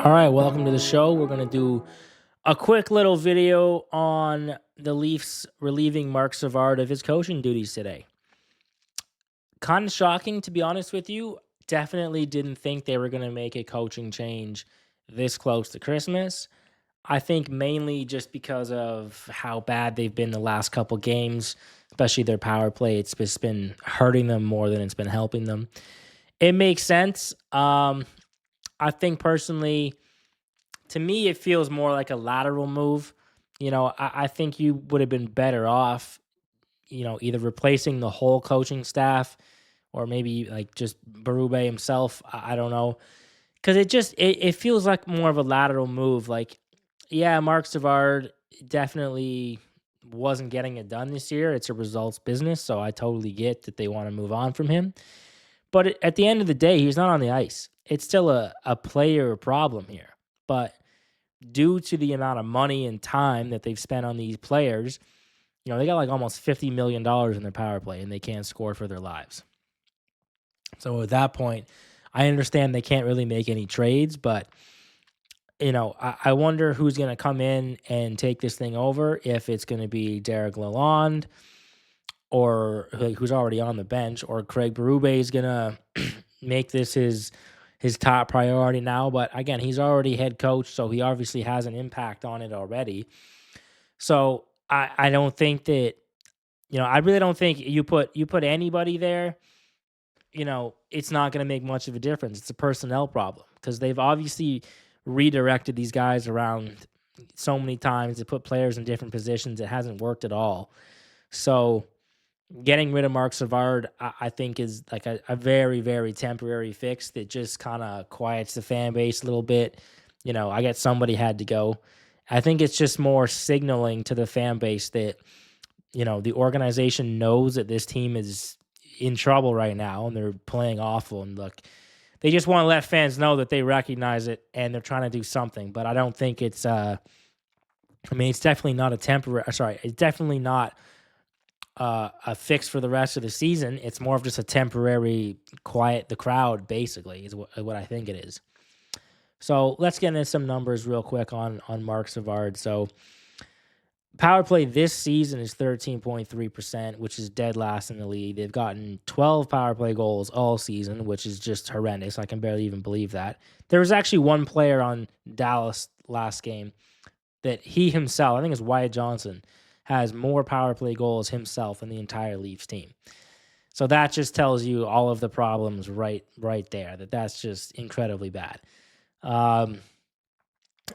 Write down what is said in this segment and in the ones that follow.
All right, welcome to the show. We're going to do a quick little video on the Leafs relieving Marc Savard of his coaching duties today. Kind of shocking, to be honest with you. Definitely didn't think they were going to make a coaching change this close to Christmas. I think mainly just because of how bad they've been the last couple games, especially their power play. It's just been hurting them more than it's been helping them. It makes sense. I think personally, to me, it feels more like a lateral move. I think you would have been better off, either replacing the whole coaching staff or maybe like just Berube himself. I don't know. Because it feels like more of a lateral move. Like, yeah, Marc Savard definitely wasn't getting it done this year. It's a results business. So I totally get that they want to move on from him. But at the end of the day, he's not on the ice. It's still a player problem here. But due to the amount of money and time that they've spent on these players, they got like almost $50 million in their power play and they can't score for their lives. So at that point, I understand they can't really make any trades, but I wonder who's going to come in and take this thing over. If it's going to be Derek Lalonde or who's already on the bench, or Craig Berube is going to make this his top priority now. But again, he's already head coach, so he obviously has an impact on it already. So I don't think that, I really don't think you put anybody there, it's not going to make much of a difference. It's a personnel problem because they've obviously redirected these guys around so many times to put players in different positions. It hasn't worked at all. So getting rid of Marc Savard, I think, is like a very, very temporary fix that just kind of quiets the fan base a little bit. I guess somebody had to go. I think it's just more signaling to the fan base that, the organization knows that this team is in trouble right now and they're playing awful. And look, they just want to let fans know that they recognize it and they're trying to do something. But I don't think it's, it's definitely not it's definitely not a fix for the rest of the season. It's more of just a temporary quiet the crowd, basically, is what I think it is. So let's get into some numbers real quick on Marc Savard. So power play this season is 13.3%, which is dead last in the league. They've gotten 12 power play goals all season, which is just horrendous. I can barely even believe that. There was actually one player on Dallas last game that he himself, I think it's Wyatt Johnson, has more power play goals himself than the entire Leafs team. So that just tells you all of the problems right there, that's just incredibly bad.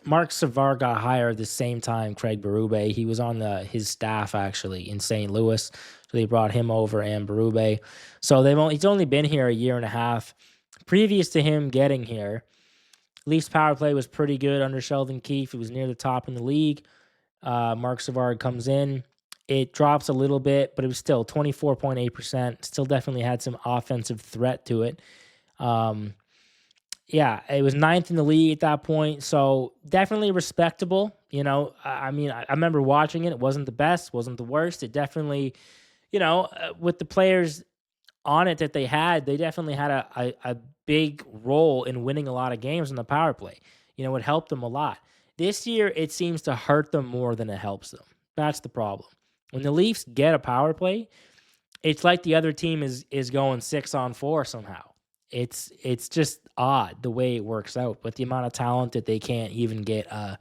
Marc Savard got hired the same time Craig Berube. He was on his staff actually in St. Louis, so they brought him over and Berube. So he's only been here a year and a half. Previous to him getting here, Leafs power play was pretty good under Sheldon Keefe. It was near the top in the league. Marc Savard comes in. It drops a little bit, but it was still 24.8%. Still definitely had some offensive threat to it. Yeah, it was ninth in the league at that point, so definitely respectable. I remember watching it. It wasn't the best, wasn't the worst. It definitely, with the players on it that they definitely had a big role in winning a lot of games in the power play. It helped them a lot. This year, it seems to hurt them more than it helps them. That's the problem. When the Leafs get a power play, it's like the other team is going 6-on-4 somehow. It's just odd the way it works out with the amount of talent that they can't even get a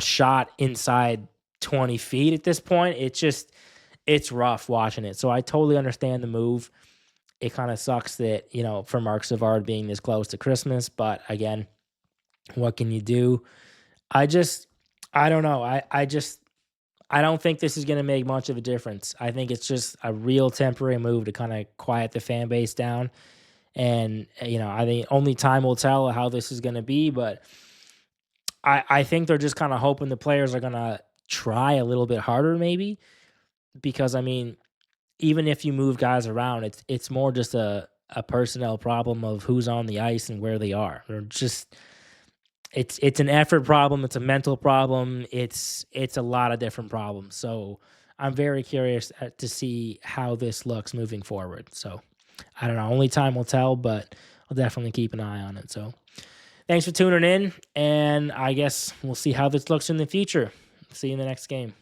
shot inside 20 feet at this point. It's rough watching it. So I totally understand the move. It kind of sucks that, for Marc Savard being this close to Christmas, but again, what can you do? I don't know. I don't think this is going to make much of a difference. I think it's just a real temporary move to kind of quiet the fan base down. And, I think only time will tell how this is going to be, but I think they're just kind of hoping the players are going to try a little bit harder maybe, because, even if you move guys around, it's more just a personnel problem of who's on the ice and where they are. They're just it's an effort problem, it's a mental problem, it's a lot of different problems. So I'm very curious to see how this looks moving forward. So I don't know. Only time will tell, but I'll definitely keep an eye on it. So Thanks for tuning in, and I guess we'll see how this looks in the future. See you in the next game.